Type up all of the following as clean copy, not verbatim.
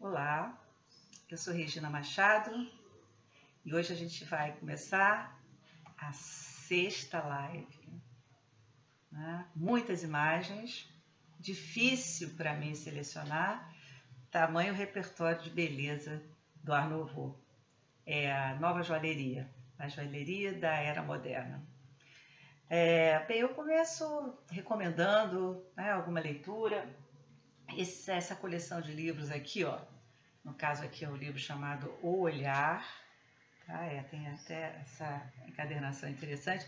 Olá, eu sou Regina Machado e hoje a gente vai começar a sexta live, né? Muitas imagens, difícil para mim selecionar, tamanho repertório de beleza do Art Nouveau. É a nova joalheria, a joalheria da era moderna. Bem, eu começo recomendando, né, alguma leitura. Essa coleção de livros aqui, ó, no caso aqui é o livro chamado O Olhar, tá? Tem até essa encadernação interessante.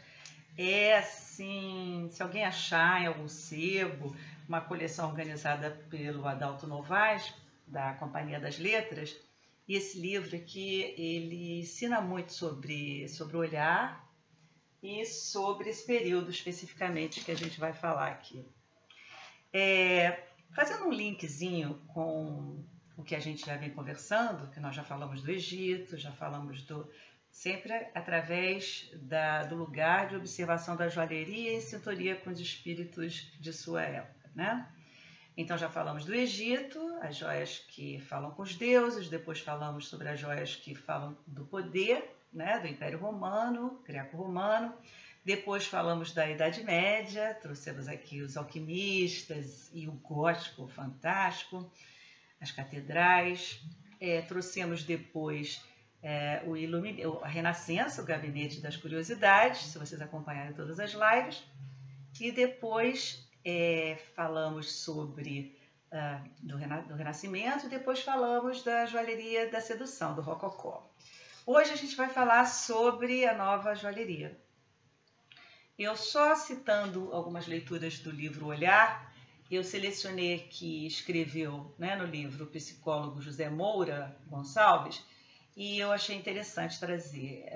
É assim, se alguém achar em algum sebo, uma coleção organizada pelo Adalto Novaes, da Companhia das Letras, e esse livro aqui, ele ensina muito sobre o olhar e sobre esse período especificamente que a gente vai falar aqui. Fazendo um linkzinho com o que a gente já vem conversando, que nós já falamos do Egito, já falamos sempre através do lugar de observação da joalheria em sintonia com os espíritos de sua época, né? Então já falamos do Egito, as joias que falam com os deuses, depois falamos sobre as joias que falam do poder, né, do Império Romano, Greco-Romano. Depois falamos da Idade Média, trouxemos aqui os alquimistas e o gótico fantástico, as catedrais. Trouxemos depois a Renascença, o Gabinete das Curiosidades, se vocês acompanharem todas as lives. E depois falamos sobre do Renascimento e depois falamos da joalheria da sedução, do Rococó. Hoje a gente vai falar sobre a nova joalheria. Eu só citando algumas leituras do livro Olhar, eu selecionei que escreveu, né, no livro o psicólogo José Moura Gonçalves, e eu achei interessante trazer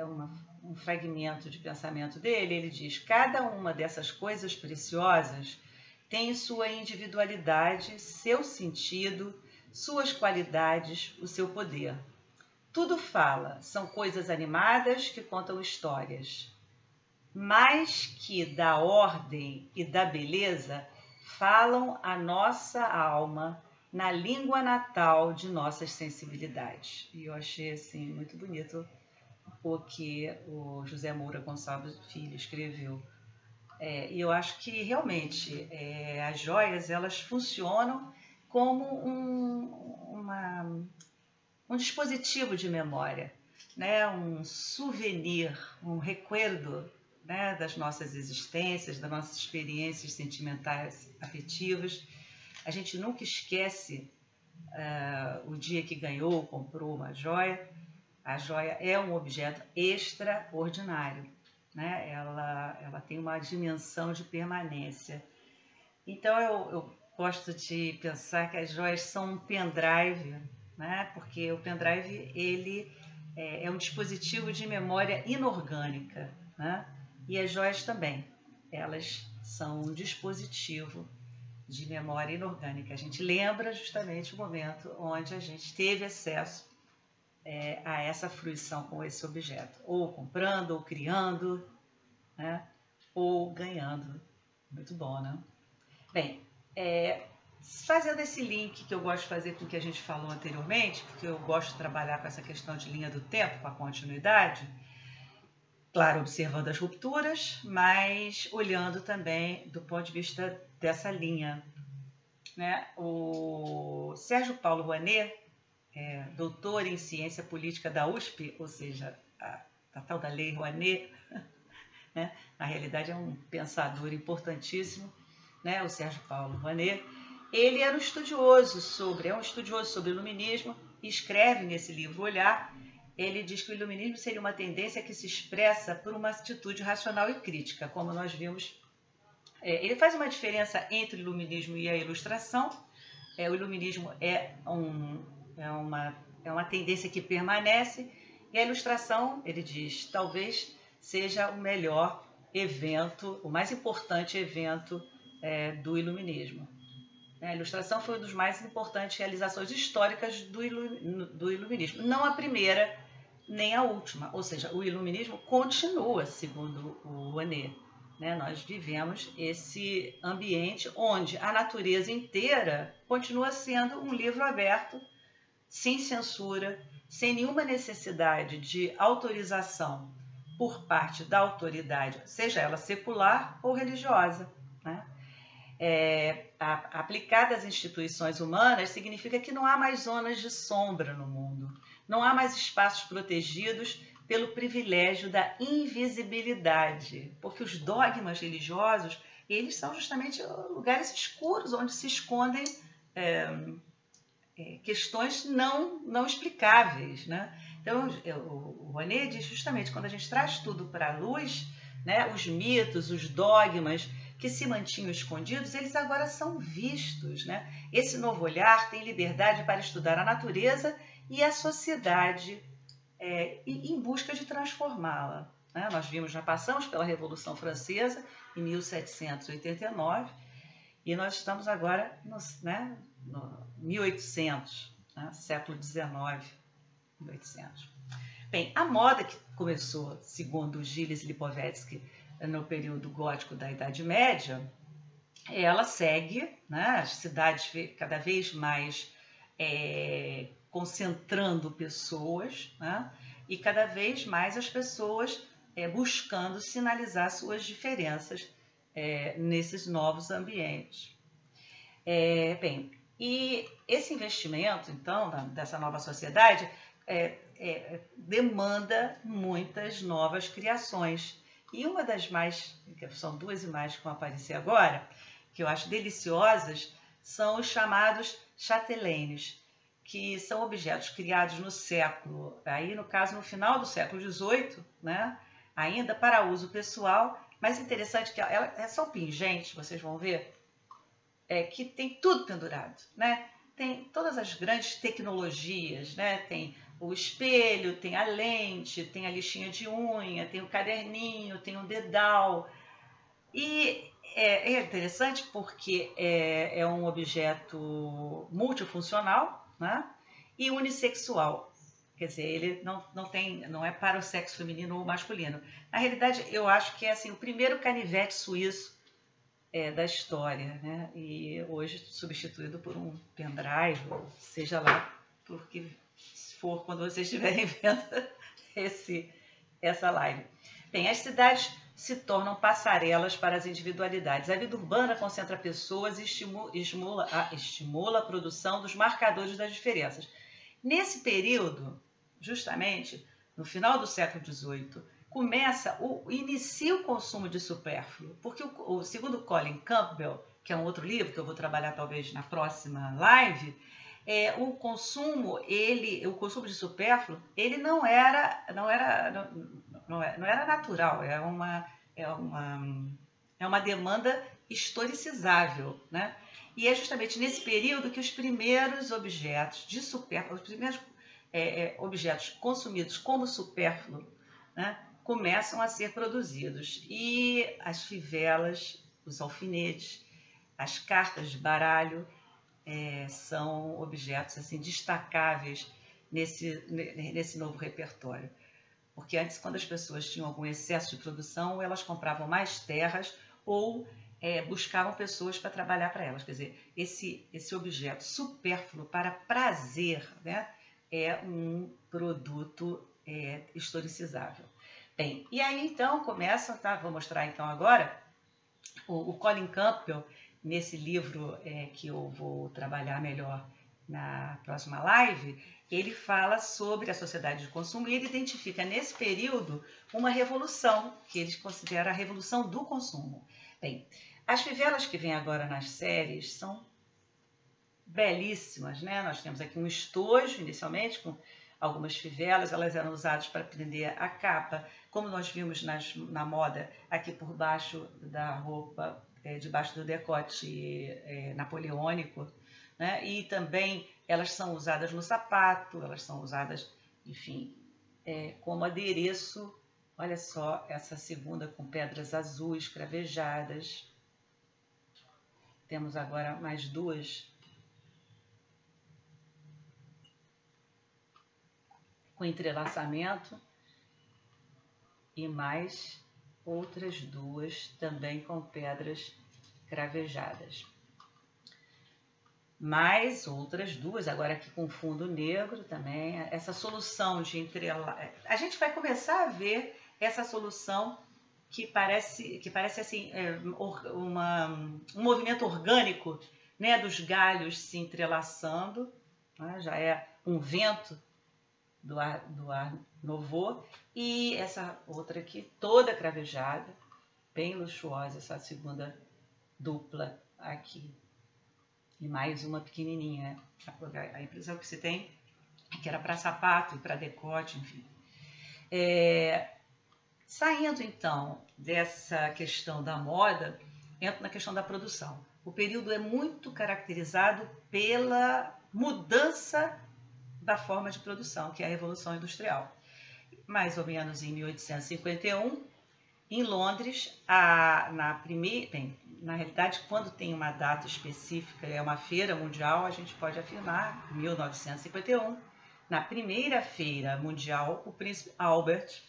um fragmento de pensamento dele. Ele diz: cada uma dessas coisas preciosas tem sua individualidade, seu sentido, suas qualidades, o seu poder. Tudo fala, são coisas animadas que contam histórias. Mais que da ordem e da beleza, falam a nossa alma na língua natal de nossas sensibilidades. E eu achei assim muito bonito o que o José Moura Gonçalves Filho escreveu. E eu acho que realmente as joias, elas funcionam como um dispositivo de memória, né? Um souvenir, um recuerdo, né, das nossas existências, das nossas experiências sentimentais, afetivas. A gente nunca esquece o dia que ganhou, comprou uma joia. A joia é um objeto extraordinário, né? Ela tem uma dimensão de permanência. Então eu gosto de pensar que as joias são um pendrive, né? Porque o pendrive ele é um dispositivo de memória inorgânica, né? E as joias também, elas são um dispositivo de memória inorgânica. A gente lembra justamente o momento onde a gente teve acesso a essa fruição com esse objeto, ou comprando, ou criando, né? Ou ganhando. Muito bom, né? Bem, fazendo esse link que eu gosto de fazer com o que a gente falou anteriormente, porque eu gosto de trabalhar com essa questão de linha do tempo, com a continuidade, claro, observando as rupturas, mas olhando também do ponto de vista dessa linha, né? O Sérgio Paulo Rouanet, doutor em ciência política da USP, ou seja, a tal da Lei Rouanet, né? Na realidade é um pensador importantíssimo, né? O Sérgio Paulo Rouanet. Ele era um estudioso sobre o iluminismo e escreve nesse livro Olhar. Ele diz que o iluminismo seria uma tendência que se expressa por uma atitude racional e crítica, como nós vimos. Ele faz uma diferença entre o iluminismo e a ilustração. O iluminismo é uma tendência que permanece, e a ilustração, ele diz, talvez seja o melhor evento, o mais importante evento do iluminismo. A ilustração foi uma das mais importantes realizações históricas do iluminismo. Não a primeira, nem a última. Ou seja, o iluminismo continua, segundo o Rouanet, né? Nós vivemos esse ambiente onde a natureza inteira continua sendo um livro aberto, sem censura, sem nenhuma necessidade de autorização por parte da autoridade, seja ela secular ou religiosa, né? Aplicada às instituições humanas significa que não há mais zonas de sombra no mundo, não há mais espaços protegidos pelo privilégio da invisibilidade, porque os dogmas religiosos, eles são justamente lugares escuros onde se escondem questões não explicáveis, né? Então, o René diz justamente, quando a gente traz tudo para a luz, né, os mitos, os dogmas que se mantinham escondidos, eles agora são vistos, né? Esse novo olhar tem liberdade para estudar a natureza e a sociedade em busca de transformá-la, né? Nós já passamos pela Revolução Francesa em 1789 e nós estamos agora no 1800, né? Século XIX, 1800. Bem, a moda que começou, segundo Gilles Lipovetsky, no período gótico da Idade Média, ela segue, né, as cidades cada vez mais concentrando pessoas, né, e cada vez mais as pessoas buscando sinalizar suas diferenças nesses novos ambientes. Bem, e esse investimento, então, dessa nova sociedade demanda muitas novas criações. E uma das mais, são duas imagens que vão aparecer agora, que eu acho deliciosas, são os chamados chatelaines, que são objetos criados no século, aí no caso no final do século XVIII, né, ainda para uso pessoal, mas interessante que são pingentes, vocês vão ver, que tem tudo pendurado, né? Tem todas as grandes tecnologias, né? Tem o espelho, tem a lente, tem a lixinha de unha, tem o caderninho, tem o dedal. E é interessante porque é um objeto multifuncional, né? E unissexual. Quer dizer, ele não é para o sexo feminino ou masculino. Na realidade, eu acho que é assim, o primeiro canivete suíço da história, né? E hoje substituído por um pendrive, ou seja lá por que for quando vocês estiverem vendo essa live. Bem, as cidades se tornam passarelas para as individualidades. A vida urbana concentra pessoas e estimula a produção dos marcadores das diferenças. Nesse período, justamente, no final do século XVIII, inicia o consumo de supérfluo, porque segundo Colin Campbell, que é um outro livro que eu vou trabalhar talvez na próxima live, o consumo de supérfluo, ele não era natural, é uma demanda historicizável, né? E é justamente nesse período que os primeiros objetos de supérfluo, os primeiros objetos consumidos como supérfluo, né, começam a ser produzidos. E as fivelas, os alfinetes, as cartas de baralho são objetos assim, destacáveis nesse novo repertório. Porque antes, quando as pessoas tinham algum excesso de produção, elas compravam mais terras ou buscavam pessoas para trabalhar para elas. Quer dizer, esse objeto supérfluo para prazer, né, é um produto historicizável. Bem, e aí então começa, tá? Vou mostrar então agora o Colin Campbell, nesse livro que eu vou trabalhar melhor na próxima live, ele fala sobre a sociedade de consumo e ele identifica nesse período uma revolução, que eles consideram a revolução do consumo. Bem, as fivelas que vêm agora nas séries são belíssimas, né? Nós temos aqui um estojo, inicialmente, com algumas fivelas, elas eram usadas para prender a capa, como nós vimos na moda, aqui por baixo da roupa, debaixo do decote napoleônico, né? E também elas são usadas no sapato, elas são usadas, enfim, como adereço. Olha só essa segunda com pedras azuis cravejadas. Temos agora mais duas com entrelaçamento e mais outras duas também com pedras cravejadas. mais outras duas, agora aqui com fundo negro também, essa solução de entrelaçar. A gente vai começar a ver essa solução que parece assim, um movimento orgânico, né, dos galhos se entrelaçando, né, já é um vento do Art Nouveau, e essa outra aqui toda cravejada, bem luxuosa, essa segunda dupla aqui. E mais uma pequenininha, né? A impressão que se tem é que era para sapato e para decote, enfim. Saindo então dessa questão da moda, entro na questão da produção. O período é muito caracterizado pela mudança da forma de produção, que é a Revolução Industrial. Mais ou menos em 1851, em Londres, na realidade, quando tem uma data específica, é uma feira mundial, a gente pode afirmar, em 1951, na primeira feira mundial, o príncipe Albert,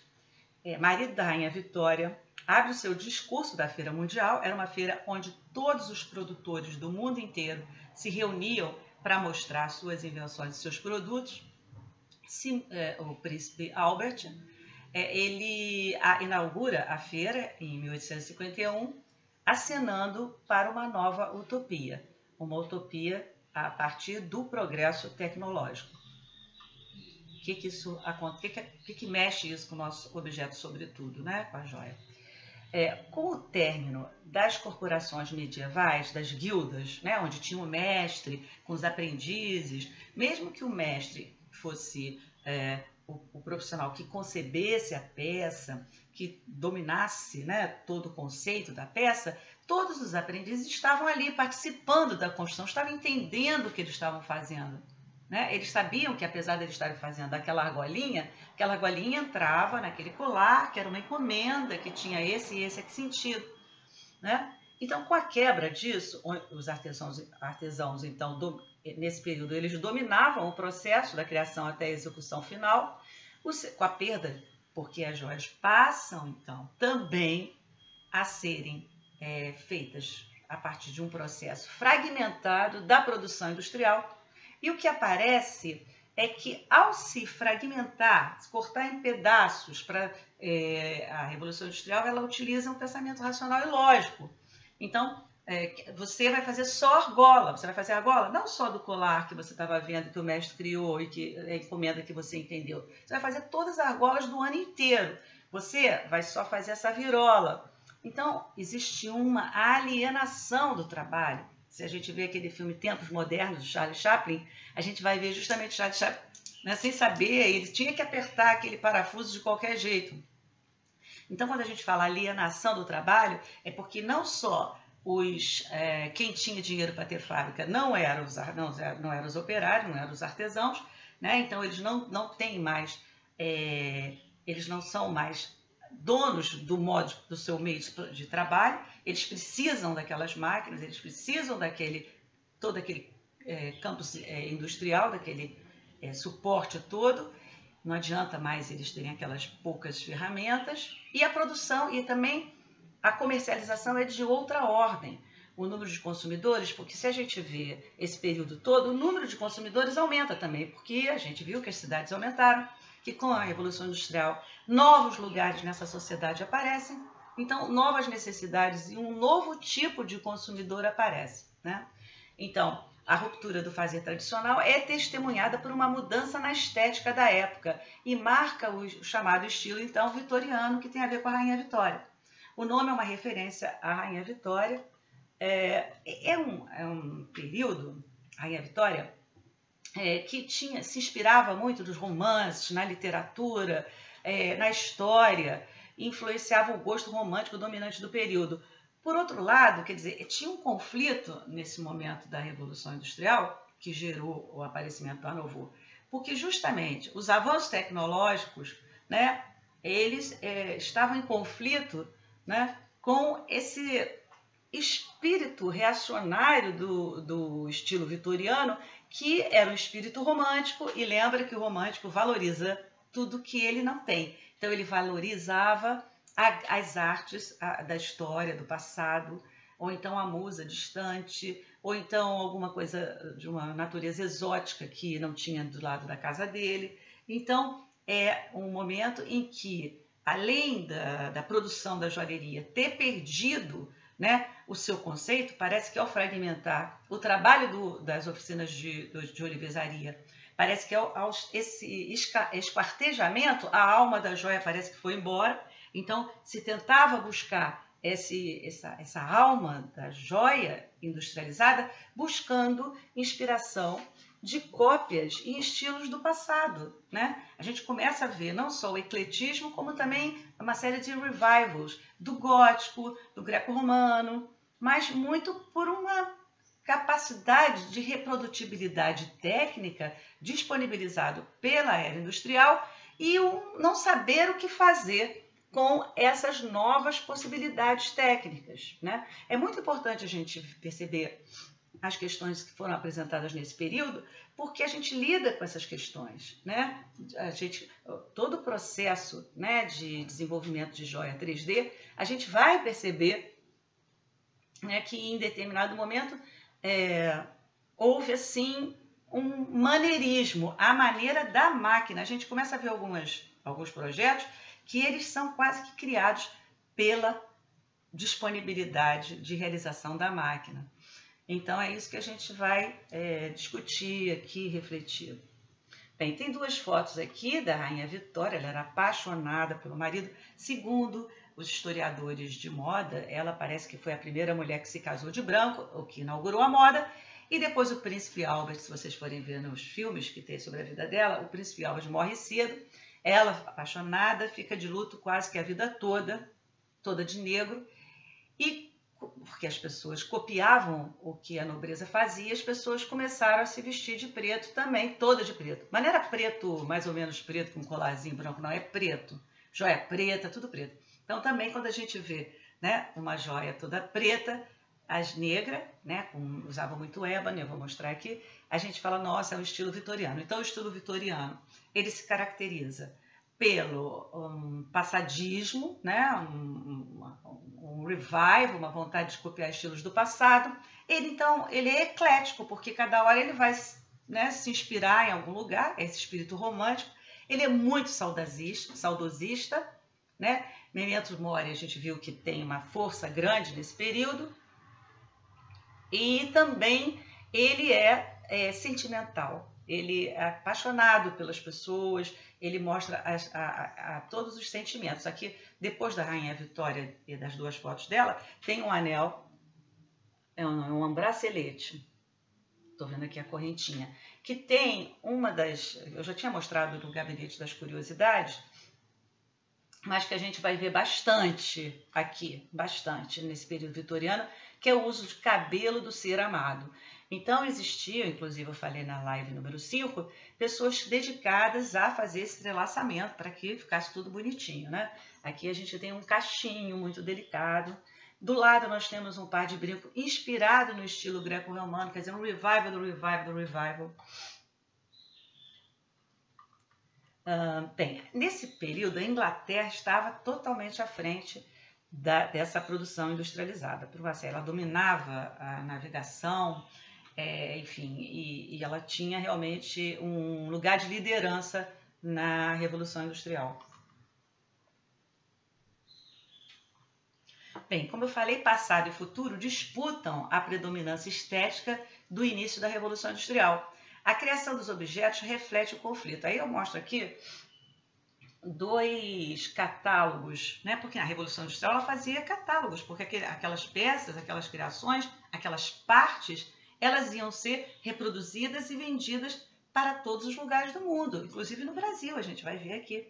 marido da rainha Vitória, abre o seu discurso da feira mundial. Era uma feira onde todos os produtores do mundo inteiro se reuniam para mostrar suas invenções e seus produtos. O príncipe Albert, ele inaugura a feira em 1851, acenando para uma nova utopia, uma utopia a partir do progresso tecnológico. O que mexe isso com o nosso objeto, sobretudo, né, com a joia? Com o término das corporações medievais, das guildas, né, onde tinha o mestre com os aprendizes, mesmo que o mestre fosse o profissional que concebesse a peça, que dominasse, né, todo o conceito da peça, todos os aprendizes estavam ali participando da construção, estavam entendendo o que eles estavam fazendo. Né? Eles sabiam que, apesar de eles estarem fazendo aquela argolinha entrava naquele colar, que era uma encomenda, que tinha esse e esse aqui sentido. Né? Então, com a quebra disso, os artesãos então, nesse período, eles dominavam o processo da criação até a execução final, com a perda, porque as joias passam, então, também a serem feitas a partir de um processo fragmentado da produção industrial. E o que aparece é que, ao se fragmentar, se cortar em pedaços para a Revolução Industrial, ela utiliza um pensamento racional e lógico. Então, você vai fazer só argola. Você vai fazer argola não só do colar que você estava vendo, que o mestre criou e que a encomenda que você entendeu. Você vai fazer todas as argolas do ano inteiro. Você vai só fazer essa virola. Então, existe uma alienação do trabalho. Se a gente vê aquele filme Tempos Modernos, do Charlie Chaplin, a gente vai ver justamente Charlie Chaplin, né, sem saber, ele tinha que apertar aquele parafuso de qualquer jeito. Então, quando a gente fala alienação do trabalho, é porque não só quem tinha dinheiro para ter fábrica não eram os operários, não eram os artesãos, né? Então eles não têm mais, eles não são mais donos do seu meio de trabalho, eles precisam daquelas máquinas, eles precisam todo aquele campus industrial, daquele suporte todo. Não adianta mais eles terem aquelas poucas ferramentas. E a produção e também a comercialização é de outra ordem. O número de consumidores, porque se a gente vê esse período todo, o número de consumidores aumenta também, porque a gente viu que as cidades aumentaram, que com a Revolução Industrial novos lugares nessa sociedade aparecem, então novas necessidades e um novo tipo de consumidor aparece. Né? Então, a ruptura do fazer tradicional é testemunhada por uma mudança na estética da época e marca o chamado estilo, então, vitoriano, que tem a ver com a Rainha Vitória. O nome é uma referência à Rainha Vitória. É um período, a Rainha Vitória, que se inspirava muito nos romances, na literatura, na história, influenciava o gosto romântico dominante do período. Por outro lado, quer dizer, tinha um conflito nesse momento da Revolução Industrial que gerou o aparecimento do Art Nouveau, porque justamente os avanços tecnológicos, né, eles estavam em conflito, né, com esse espírito reacionário do estilo vitoriano, que era um espírito romântico, e lembra que o romântico valoriza tudo que ele não tem. Então ele valorizava as artes da história, do passado, ou então a musa distante, ou então alguma coisa de uma natureza exótica que não tinha do lado da casa dele. Então, é um momento em que, além da produção da joalheria ter perdido, né, o seu conceito, parece que ao fragmentar o trabalho das oficinas de olivesaria, parece que esse esquartejamento, a alma da joia parece que foi embora. Então, se tentava buscar essa alma da joia industrializada, buscando inspiração de cópias e estilos do passado, né? A gente começa a ver não só o ecletismo, como também uma série de revivals do gótico, do greco-romano, mas muito por uma capacidade de reprodutibilidade técnica disponibilizado pela era industrial e o não saber o que fazer com essas novas possibilidades técnicas, né? É muito importante a gente perceber as questões que foram apresentadas nesse período, porque a gente lida com essas questões, né? Todo o processo, né, de desenvolvimento de joia 3D, a gente vai perceber, né, que em determinado momento houve assim um maneirismo, a maneira da máquina. A gente começa a ver alguns projetos que eles são quase que criados pela disponibilidade de realização da máquina. Então, é isso que a gente vai discutir aqui, refletir. Bem, tem duas fotos aqui da Rainha Vitória. Ela era apaixonada pelo marido. Segundo os historiadores de moda, ela parece que foi a primeira mulher que se casou de branco, o que inaugurou a moda. E depois o Príncipe Albert, se vocês forem ver nos filmes que tem sobre a vida dela, o Príncipe Albert morre cedo. Ela, apaixonada, fica de luto quase que a vida toda de negro. E porque as pessoas copiavam o que a nobreza fazia, as pessoas começaram a se vestir de preto também, toda de preto. Mas não era preto, mais ou menos preto, com um colarzinho branco, não, é preto. Joia preta, tudo preto. Então também quando a gente vê, né, uma joia toda preta, as negras, né, usavam muito ébano, eu vou mostrar aqui, a gente fala, nossa, é o estilo vitoriano. Então o estilo vitoriano, ele se caracteriza pelo passadismo, né, um revival, uma vontade de copiar estilos do passado. Então, ele é eclético, porque cada hora ele vai, né, se inspirar em algum lugar, esse espírito romântico. Ele é muito saudosista, né? Memento Mori, a gente viu que tem uma força grande nesse período. E também ele é sentimental. Ele é apaixonado pelas pessoas, ele mostra a todos os sentimentos. Aqui, depois da Rainha Vitória e das duas fotos dela, tem um anel, um bracelete. Estou vendo aqui a correntinha. Que tem eu já tinha mostrado no Gabinete das Curiosidades, mas que a gente vai ver bastante aqui, bastante nesse período vitoriano, que é o uso de cabelo do ser amado. Então, existiam, inclusive eu falei na live número 5, pessoas dedicadas a fazer esse entrelaçamento para que ficasse tudo bonitinho, né? Aqui a gente tem um cachinho muito delicado. Do lado nós temos um par de brinco inspirado no estilo greco-romano, quer dizer, um revival do revival do revival. Bem, nesse período a Inglaterra estava totalmente à frente dessa produção industrializada. Ela dominava a navegação, enfim, e ela tinha realmente um lugar de liderança na Revolução Industrial. Bem, como eu falei, passado e futuro disputam a predominância estética do início da Revolução Industrial. A criação dos objetos reflete o conflito. Aí eu mostro aqui dois catálogos, né? Porque a Revolução Industrial ela fazia catálogos, porque aquelas peças, aquelas criações, aquelas partes, elas iam ser reproduzidas e vendidas para todos os lugares do mundo, inclusive no Brasil. A gente vai ver aqui.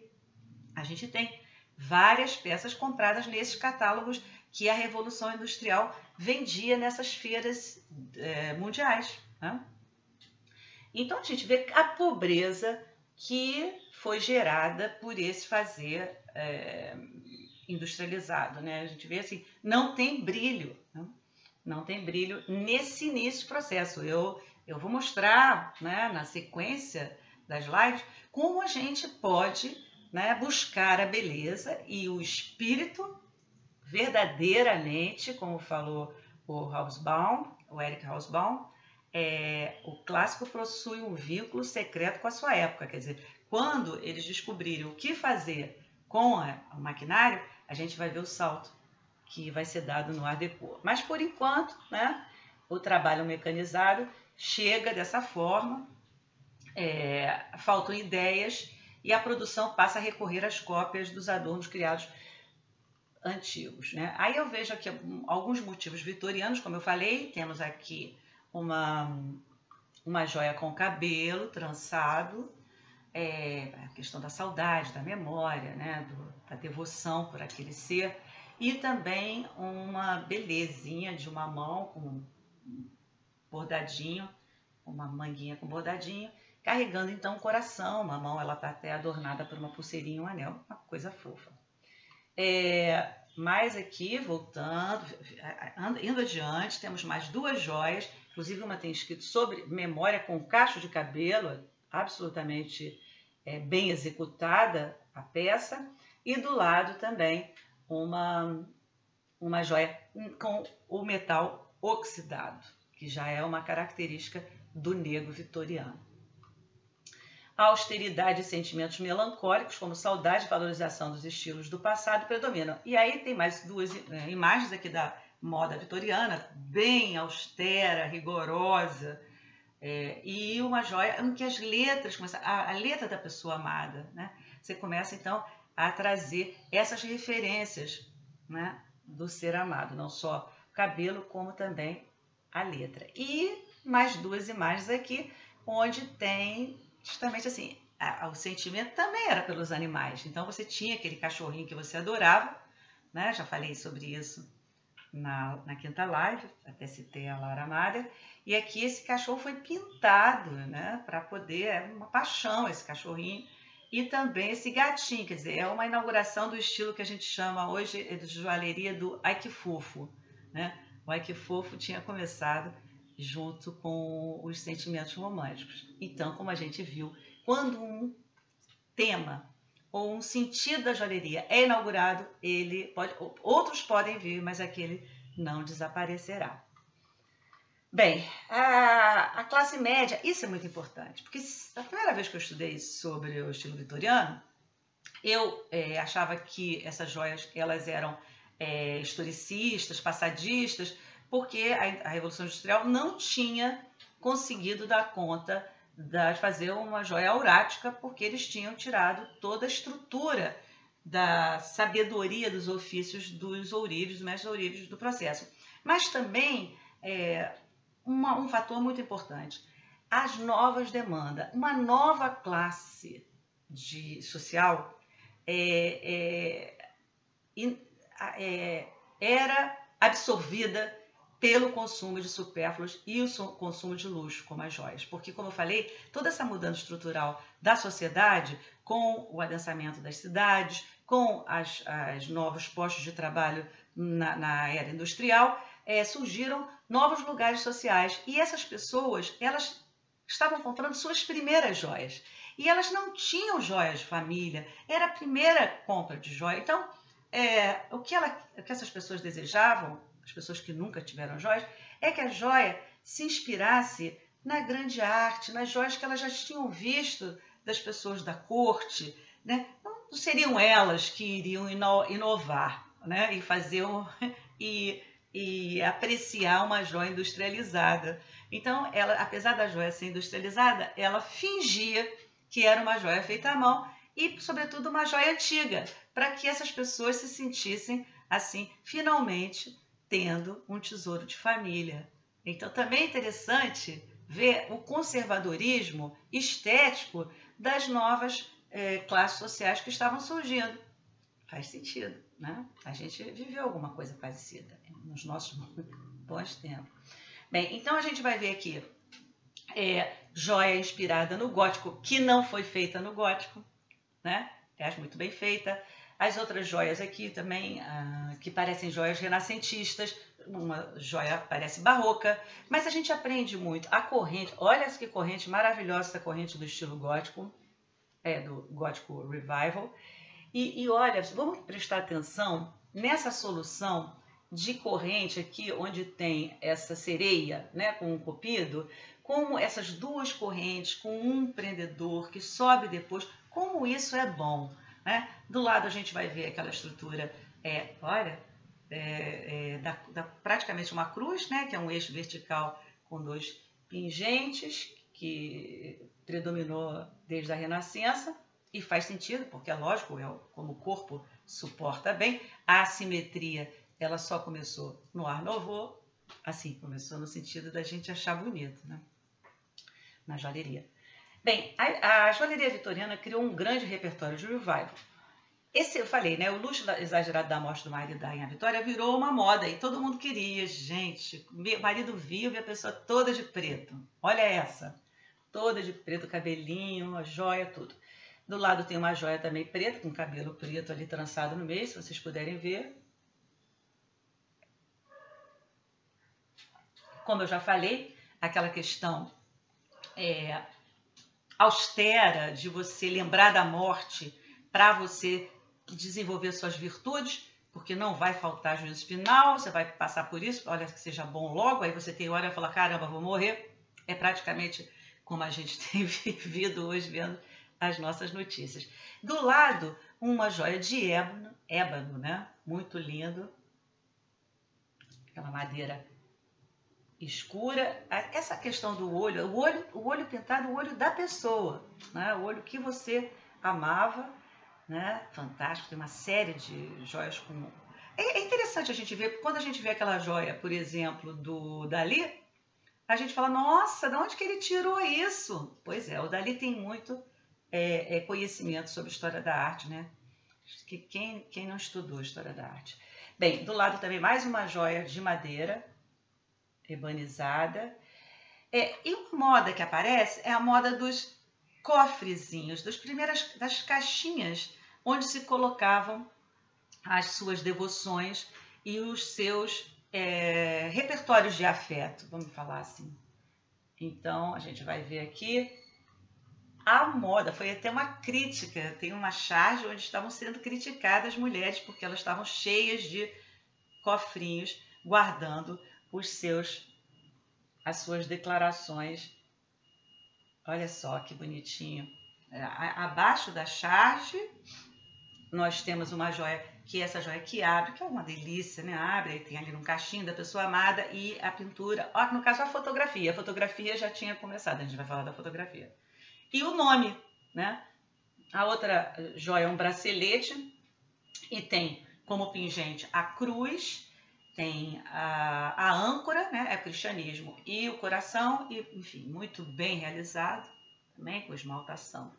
A gente tem várias peças compradas nesses catálogos que a Revolução Industrial vendia nessas feiras mundiais, né? Então a gente vê a pobreza que foi gerada por esse fazer industrializado, né? A gente vê assim, não tem brilho, né? Não tem brilho nesse início do processo. Eu vou mostrar, né, na sequência das lives como a gente pode, né, buscar a beleza e o espírito verdadeiramente, como falou o Hobsbawm, o Eric Hobsbawm, o clássico possui um vínculo secreto com a sua época. Quer dizer, quando eles descobrirem o que fazer com o maquinário, a gente vai ver o salto que vai ser dado no Art Deco. Mas, por enquanto, né, o trabalho mecanizado chega dessa forma, faltam ideias e a produção passa a recorrer às cópias dos adornos criados antigos, né? Aí eu vejo aqui alguns motivos vitorianos, como eu falei, temos aqui uma joia com cabelo trançado, a questão da saudade, da memória, né? Da devoção por aquele ser, e também uma belezinha de uma mão com um bordadinho, uma manguinha com bordadinho, carregando então um coração. Uma mão, ela está até adornada por uma pulseirinha, um anel, uma coisa fofa. Mas aqui, voltando, indo adiante, temos mais duas joias, inclusive uma tem escrito sobre memória com cacho de cabelo, absolutamente bem executada a peça, e do lado também uma joia com o metal oxidado, que já é uma característica do negro vitoriano. A austeridade e sentimentos melancólicos, como saudade e valorização dos estilos do passado, predominam. E aí tem mais duas imagens aqui da moda vitoriana, bem austera, rigorosa, e uma joia em que as letras, a letra da pessoa amada, né? Você começa então a trazer essas referências, né, do ser amado, não só o cabelo, como também a letra. E mais duas imagens aqui, onde tem justamente assim, o sentimento também era pelos animais. Então você tinha aquele cachorrinho que você adorava, né? Já falei sobre isso na quinta live, até citei a Laura Mader. E aqui esse cachorro foi pintado, né? Para poder, é uma paixão esse cachorrinho. E também esse gatinho, quer dizer, é uma inauguração do estilo que a gente chama hoje de joalheria do Ai Que Fofo, né? O Ai Que Fofo tinha começado junto com os sentimentos românticos. Então, como a gente viu, quando um tema ou um sentido da joalheria é inaugurado, outros podem vir, mas aquele não desaparecerá. Bem, a classe média, isso é muito importante, porque a primeira vez que eu estudei sobre o estilo vitoriano, eu achava que essas joias elas eram historicistas, passadistas, porque a Revolução Industrial não tinha conseguido dar conta de fazer uma joia aurática, porque eles tinham tirado toda a estrutura da sabedoria dos ofícios dos ouríveis, dos mestres ouríveis do processo. Mas também um fator muito importante, as novas demandas, uma nova classe social era absorvida pelo consumo de supérfluos e o consumo de luxo, como as joias. Porque, como eu falei, toda essa mudança estrutural da sociedade, com o adensamento das cidades, com os novos postos de trabalho na era industrial, surgiram novos lugares sociais. E essas pessoas, elas estavam comprando suas primeiras joias. E elas não tinham joias de família, era a primeira compra de joia. Então, o que essas pessoas desejavam, as pessoas que nunca tiveram joias, é que a joia se inspirasse na grande arte, nas joias que elas já tinham visto das pessoas da corte, né? Não seriam elas que iriam inovar, né? E fazer e apreciar uma joia industrializada. Então, ela, apesar da joia ser industrializada, ela fingia que era uma joia feita à mão e, sobretudo, uma joia antiga, para que essas pessoas se sentissem, assim, finalmente tendo um tesouro de família. Então, também é interessante ver o conservadorismo estético das novas classes sociais que estavam surgindo. Faz sentido, né? A gente viveu alguma coisa parecida nos nossos bons tempos. Bem, então a gente vai ver aqui joia inspirada no gótico, que não foi feita no gótico, né? Aliás, muito bem feita. As outras joias aqui também, que parecem joias renascentistas, uma joia parece barroca, mas a gente aprende muito. A corrente, olha que corrente maravilhosa, essa corrente do estilo gótico, do gótico revival. E olha, vamos prestar atenção nessa solução de corrente aqui, onde tem essa sereia, né, com um cupido, como essas duas correntes, com um prendedor que sobe depois, como isso é bom, né? Do lado a gente vai ver aquela estrutura, olha, praticamente uma cruz, né, que é um eixo vertical com dois pingentes, que predominou desde a Renascença, e faz sentido, porque é lógico, como o corpo suporta bem, a assimetria ela só começou no Art Nouveau, assim, começou no sentido da gente achar bonito, né? Na joalheria. Bem, a joalheria vitoriana criou um grande repertório de revival. Esse, eu falei, né? O luxo exagerado da morte do marido da Rainha Vitória virou uma moda e todo mundo queria. Gente, meu marido vivo e a pessoa toda de preto. Olha essa. Toda de preto, cabelinho, a joia, tudo. Do lado tem uma joia também preta, com cabelo preto ali trançado no meio, se vocês puderem ver. Como eu já falei, aquela questão austera de você lembrar da morte para você desenvolver suas virtudes, porque não vai faltar juízo final, você vai passar por isso, olha que seja bom logo, aí você tem hora e fala, caramba, vou morrer. É praticamente como a gente tem vivido hoje vendo as nossas notícias. Do lado, uma joia de ébano, né? Muito lindo. Aquela madeira escura. Essa questão do olho, o olho pintado, o olho da pessoa, né? O olho que você amava, né? Fantástico, tem uma série de joias com... É interessante a gente ver, quando a gente vê aquela joia, por exemplo, do Dalí, a gente fala, nossa, de onde que ele tirou isso? Pois é, o Dalí tem muito conhecimento sobre história da arte, né? Que quem não estudou história da arte. Bem, do lado também mais uma joia de madeira, ebanizada. E uma moda que aparece é a moda dos cofrezinhos, das caixinhas onde se colocavam as suas devoções e os seus repertórios de afeto, vamos falar assim. Então, a gente vai ver aqui a moda, foi até uma crítica, tem uma charge onde estavam sendo criticadas as mulheres porque elas estavam cheias de cofrinhos guardando as suas declarações. Olha só que bonitinho. Abaixo da charge, nós temos uma joia, que é essa joia que abre, que é uma delícia, né? Abre, e tem ali um caixinho da pessoa amada e a pintura. Ó, no caso, a fotografia. A fotografia já tinha começado, a gente vai falar da fotografia. E o nome, né? A outra joia é um bracelete e tem como pingente a cruz, tem a âncora, né? É o cristianismo, e o coração, e, enfim, muito bem realizado, também com esmaltação.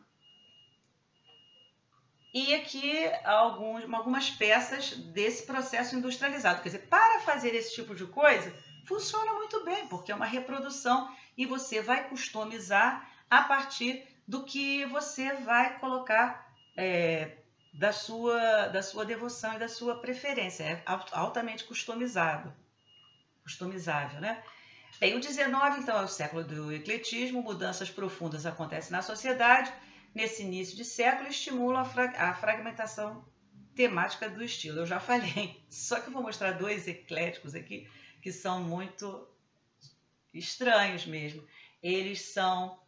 E aqui algumas peças desse processo industrializado. Quer dizer, para fazer esse tipo de coisa, funciona muito bem, porque é uma reprodução e você vai customizar a partir do que você vai colocar da sua devoção e da sua preferência. É altamente customizável, né? Bem, o 19, então, é o século do ecletismo, mudanças profundas acontecem na sociedade. Nesse início de século, estimula a fragmentação temática do estilo. Eu já falei, só que eu vou mostrar dois ecléticos aqui que são muito estranhos mesmo. Eles são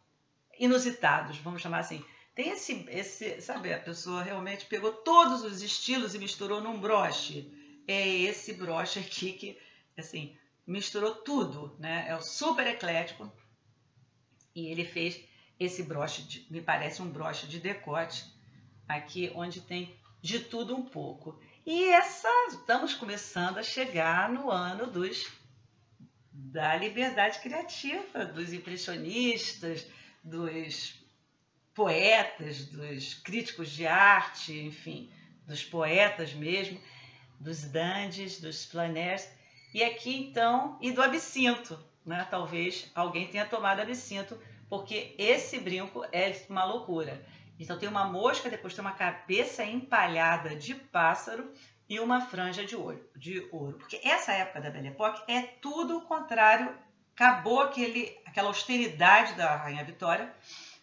inusitados, vamos chamar assim. Tem sabe, a pessoa realmente pegou todos os estilos e misturou num broche. É esse broche aqui que, assim, misturou tudo, né? É o super eclético. E ele fez esse broche, me parece um broche de decote, aqui onde tem de tudo um pouco. E estamos começando a chegar no ano da liberdade criativa, dos impressionistas, dos poetas, dos críticos de arte, enfim, dos poetas mesmo, dos dandies, dos flaneurs. E aqui, então, e do absinto, né? Talvez alguém tenha tomado absinto, porque esse brinco é uma loucura. Então tem uma mosca, depois tem uma cabeça empalhada de pássaro e uma franja de ouro. Porque essa época da Belle Époque é tudo o contrário. Acabou aquela austeridade da Rainha Vitória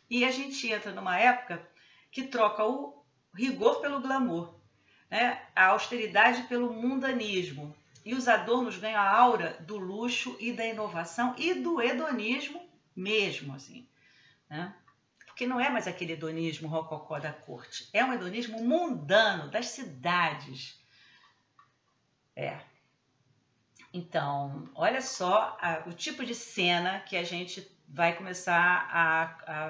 e a gente entra numa época que troca o rigor pelo glamour, né? A austeridade pelo mundanismo. e os adornos ganham a aura do luxo e da inovação e do hedonismo mesmo, assim, né? Porque não é mais aquele hedonismo rococó da corte, é um hedonismo mundano, das cidades. Então, olha só o tipo de cena que a gente vai começar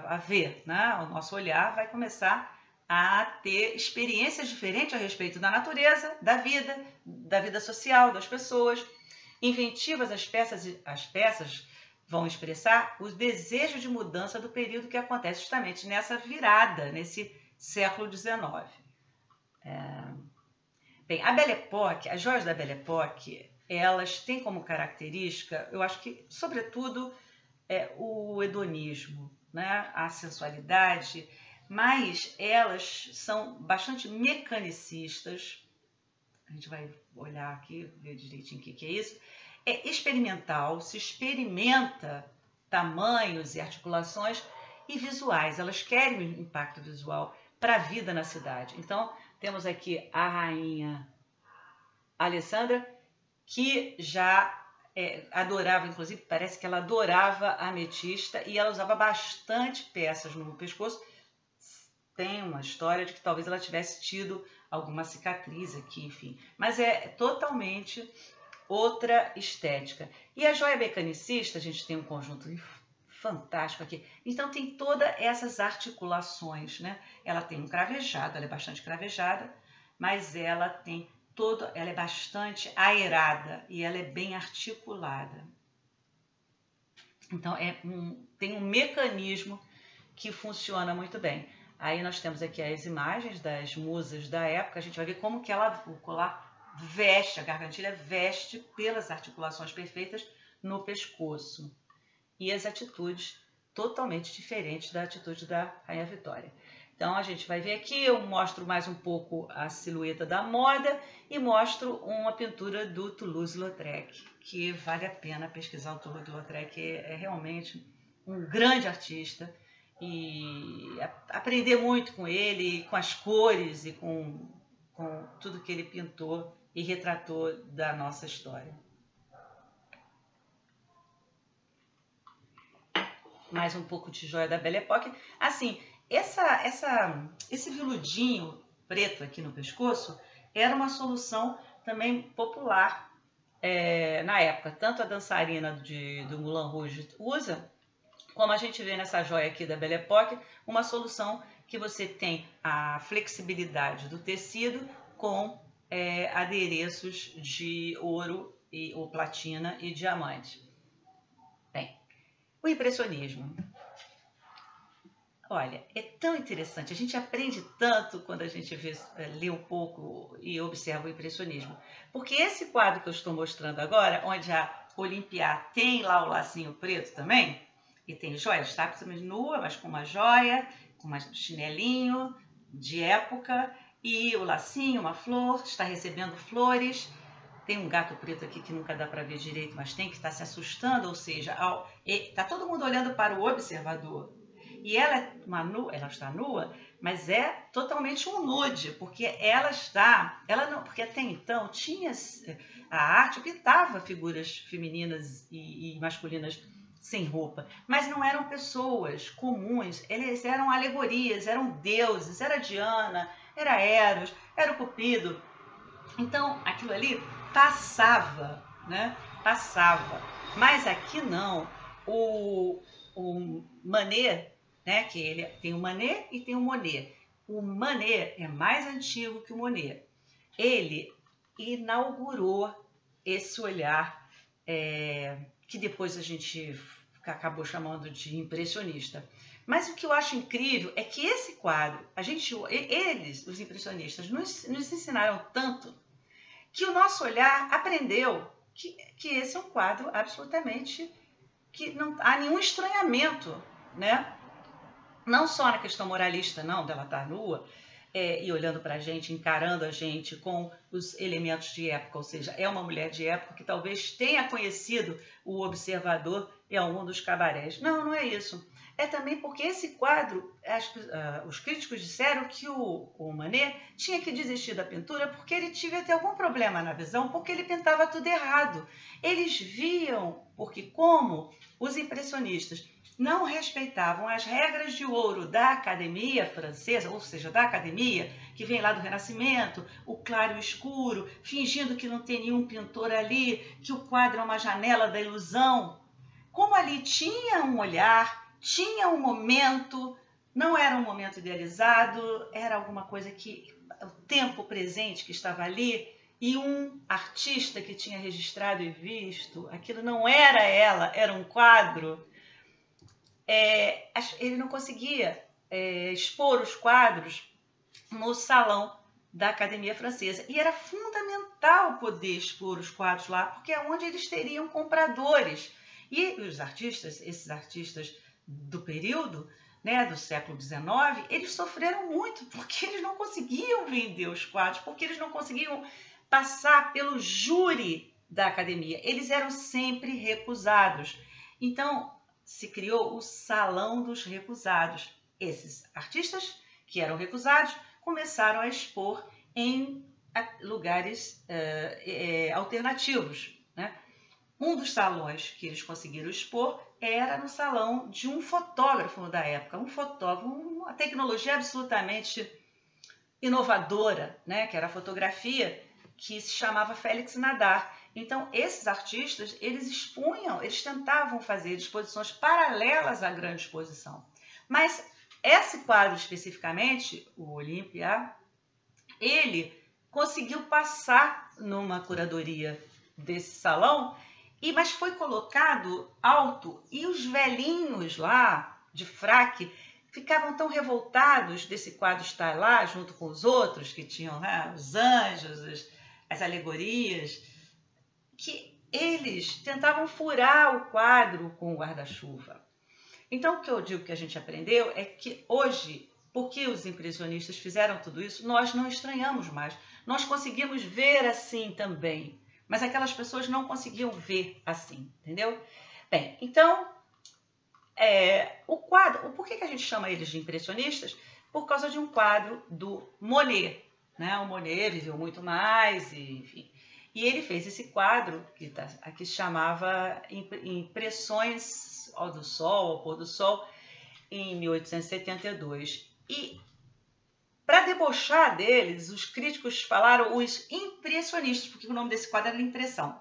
a ver, né? O nosso olhar vai começar a ter experiências diferentes a respeito da natureza, da vida social das pessoas. Inventivas, as peças vão expressar os desejos de mudança do período que acontece justamente nessa virada, nesse século XIX. Bem, a Belle Époque, as joias da Belle Époque, elas têm como característica, eu acho que, sobretudo, o hedonismo, né? A sensualidade, mas elas são bastante mecanicistas. A gente vai olhar aqui, ver direitinho o que é isso. É experimental, se experimenta tamanhos e articulações e visuais. Elas querem um impacto visual para a vida na cidade. Então, temos aqui a rainha Alessandra, que já adorava, inclusive parece que ela adorava a ametista e ela usava bastante peças no pescoço. Tem uma história de que talvez ela tivesse tido alguma cicatriz aqui, enfim. Mas é totalmente outra estética. E a joia mecanicista, a gente tem um conjunto fantástico aqui. Então tem todas essas articulações, né? Ela tem um cravejado, ela é bastante cravejada, mas ela tem ela é bastante aerada e ela é bem articulada. Então tem um mecanismo que funciona muito bem. Aí nós temos aqui as imagens das musas da época, a gente vai ver como que o colar veste, a gargantilha veste pelas articulações perfeitas no pescoço. E as atitudes totalmente diferentes da atitude da Rainha Vitória. Então a gente vai ver aqui, eu mostro mais um pouco a silhueta da moda e mostro uma pintura do Toulouse-Lautrec, que vale a pena pesquisar. O Toulouse-Lautrec é realmente um grande artista e aprender muito com ele, com as cores e com tudo que ele pintou e retratou da nossa história. Mais um pouco de joia da Belle Époque. Assim, esse veludinho preto aqui no pescoço era uma solução também popular na época. Tanto a dançarina do Moulin Rouge usa, como a gente vê nessa joia aqui da Belle Époque, uma solução que você tem a flexibilidade do tecido com adereços de ouro ou platina e diamante. Bem, o impressionismo. Olha, é tão interessante, a gente aprende tanto quando a gente lê um pouco e observa o impressionismo. Porque esse quadro que eu estou mostrando agora, onde a Olympia tem lá o lacinho preto também, e tem joias, está absolutamente nua, mas com uma joia, com um chinelinho de época, e o lacinho, uma flor, está recebendo flores. Tem um gato preto aqui que nunca dá para ver direito, mas tem, que está se assustando, ou seja, está todo mundo olhando para o observador. E ela está nua, mas é totalmente um nude, porque porque até então tinha a arte pintava figuras femininas e masculinas sem roupa, mas não eram pessoas comuns, eles eram alegorias, eram deuses, era Diana, era Eros, era o Cupido. Então aquilo ali passava, né? Passava. Mas aqui não. O Manet, né? Que ele tem o Manet e tem o Monet. O Manet é mais antigo que o Monet. Ele inaugurou esse olhar que depois a gente acabou chamando de impressionista. Mas o que eu acho incrível é que esse quadro, eles, os impressionistas, nos ensinaram tanto que o nosso olhar aprendeu que esse é um quadro absolutamente que não há nenhum estranhamento, né? Não só na questão moralista, não, dela estar nua e olhando para a gente, encarando a gente com os elementos de época, ou seja, é uma mulher de época que talvez tenha conhecido o observador em algum dos cabarés. Não, não é isso. é também porque esse quadro, os críticos disseram que o Manet tinha que desistir da pintura porque ele tinha até algum problema na visão, porque ele pintava tudo errado. Eles viam, porque como os impressionistas não respeitavam as regras de ouro da Academia Francesa, ou seja, da Academia, que vem lá do Renascimento, o claro e o escuro, fingindo que não tem nenhum pintor ali, que o quadro é uma janela da ilusão. Como ali tinha um olhar, tinha um momento, não era um momento idealizado, era alguma coisa que o tempo presente que estava ali, e um artista que tinha registrado e visto, aquilo não era ela, era um quadro. Ele não conseguia expor os quadros no salão da Academia Francesa. E era fundamental poder expor os quadros lá, porque é onde eles teriam compradores. E os artistas, esses artistas do período, né, do século XIX, eles sofreram muito, porque eles não conseguiam vender os quadros, porque eles não conseguiam passar pelo júri da Academia. Eles eram sempre recusados. Então, se criou o Salão dos Recusados. Esses artistas que eram recusados começaram a expor em lugares alternativos, né? Um dos salões que eles conseguiram expor era no salão de um fotógrafo da época, um fotógrafo, uma tecnologia absolutamente inovadora, né? Que era a fotografia, que se chamava Félix Nadar. Então, esses artistas, eles expunham, eles tentavam fazer exposições paralelas à grande exposição. Mas esse quadro especificamente, o Olímpia, ele conseguiu passar numa curadoria desse salão, mas foi colocado alto, e os velhinhos lá, de fraque, ficavam tão revoltados desse quadro estar lá, junto com os outros, que tinham, né, os anjos, as alegorias, que eles tentavam furar o quadro com o guarda-chuva. Então, o que eu digo que a gente aprendeu é que hoje, porque os impressionistas fizeram tudo isso, nós não estranhamos mais. Nós conseguimos ver assim também, mas aquelas pessoas não conseguiam ver assim, entendeu? Bem, então, o quadro, por que a gente chama eles de impressionistas? Por causa de um quadro do Monet, né? O Monet viveu muito mais, enfim. E ele fez esse quadro, que aqui se chamava Impressões ao pôr do sol, em 1872. E, para debochar deles, os críticos falaram os impressionistas, porque o nome desse quadro era Impressão.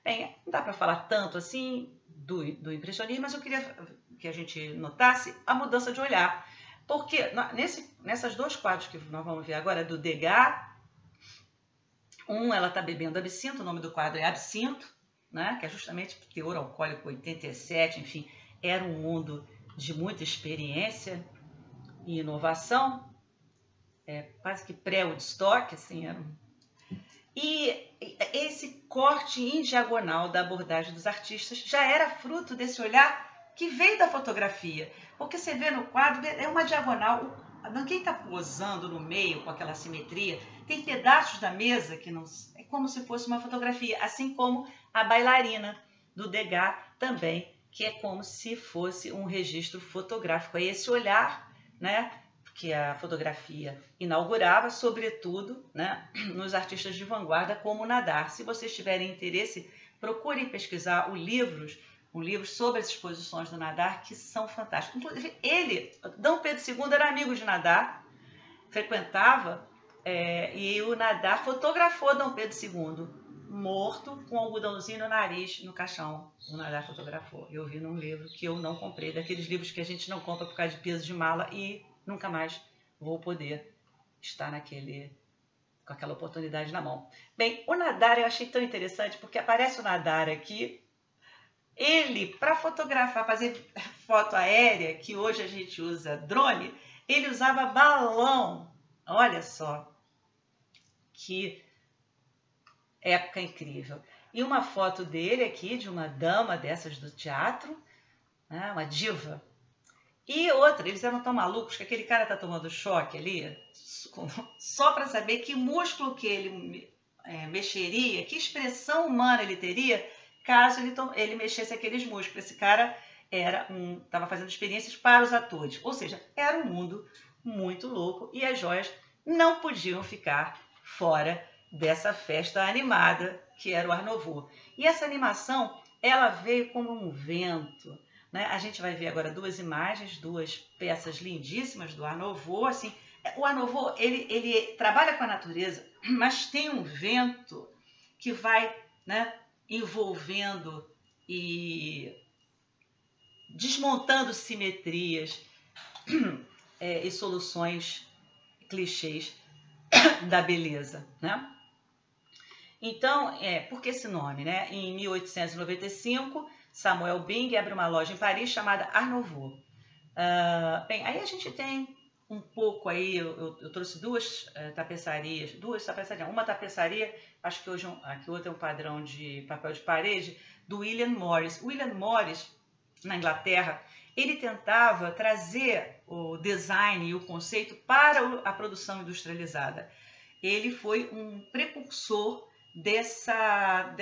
Bem, não dá para falar tanto assim do impressionismo, mas eu queria que a gente notasse a mudança de olhar. Porque nessas dois quadros que nós vamos ver agora, do Degas, ela está bebendo absinto, o nome do quadro é Absinto, né? Que é justamente teor alcoólico 87, enfim, era um mundo de muita experiência e inovação, quase que pré-Woodstock, assim, E esse corte em diagonal da abordagem dos artistas já era fruto desse olhar que veio da fotografia, porque você vê no quadro, é uma diagonal, quem está posando no meio com aquela simetria, tem pedaços da mesa que não é como se fosse uma fotografia, assim como a bailarina do Degas também, que é como se fosse um registro fotográfico. É esse olhar, né, que a fotografia inaugurava, sobretudo, né, nos artistas de vanguarda como Nadar. Se vocês tiverem interesse, procurem pesquisar um livro sobre as exposições do Nadar, que são fantásticos. Inclusive, Dom Pedro II, era amigo de Nadar, frequentava, e o Nadar fotografou Dom Pedro II, morto, com um algodãozinho no nariz, no caixão. O Nadar fotografou. Eu vi num livro que eu não comprei, daqueles livros que a gente não compra por causa de peso de mala, e nunca mais vou poder estar com aquela oportunidade na mão. Bem, o Nadar eu achei tão interessante, porque aparece o Nadar aqui, ele, para fotografar, fazer foto aérea, que hoje a gente usa drone, ele usava balão. Olha só, que época incrível. E uma foto dele aqui, de uma dama dessas do teatro, né, uma diva. E outra, eles eram tão malucos que aquele cara tá tomando choque ali, só para saber que músculo que ele mexeria, que expressão humana ele teria, caso ele mexesse aqueles músculos. Esse cara, estava fazendo experiências para os atores. Ou seja, era um mundo muito louco e as joias não podiam ficar fora dessa festa animada que era o Art Nouveau. E essa animação, ela veio como um vento, né? A gente vai ver agora duas imagens, duas peças lindíssimas do Art Nouveau. Assim, o Art Nouveau, ele trabalha com a natureza, mas tem um vento que vai, né, envolvendo e desmontando simetrias e soluções clichês da beleza, né? Então, por que esse nome, né? Em 1895, Samuel Bing abre uma loja em Paris chamada Art Nouveau. Bem, aí a gente tem um pouco aí, eu trouxe duas tapeçarias, uma tapeçaria, acho que hoje aqui outra é um padrão de papel de parede, do William Morris. William Morris, na Inglaterra, ele tentava trazer o design e o conceito para a produção industrializada. Ele foi um precursor dessa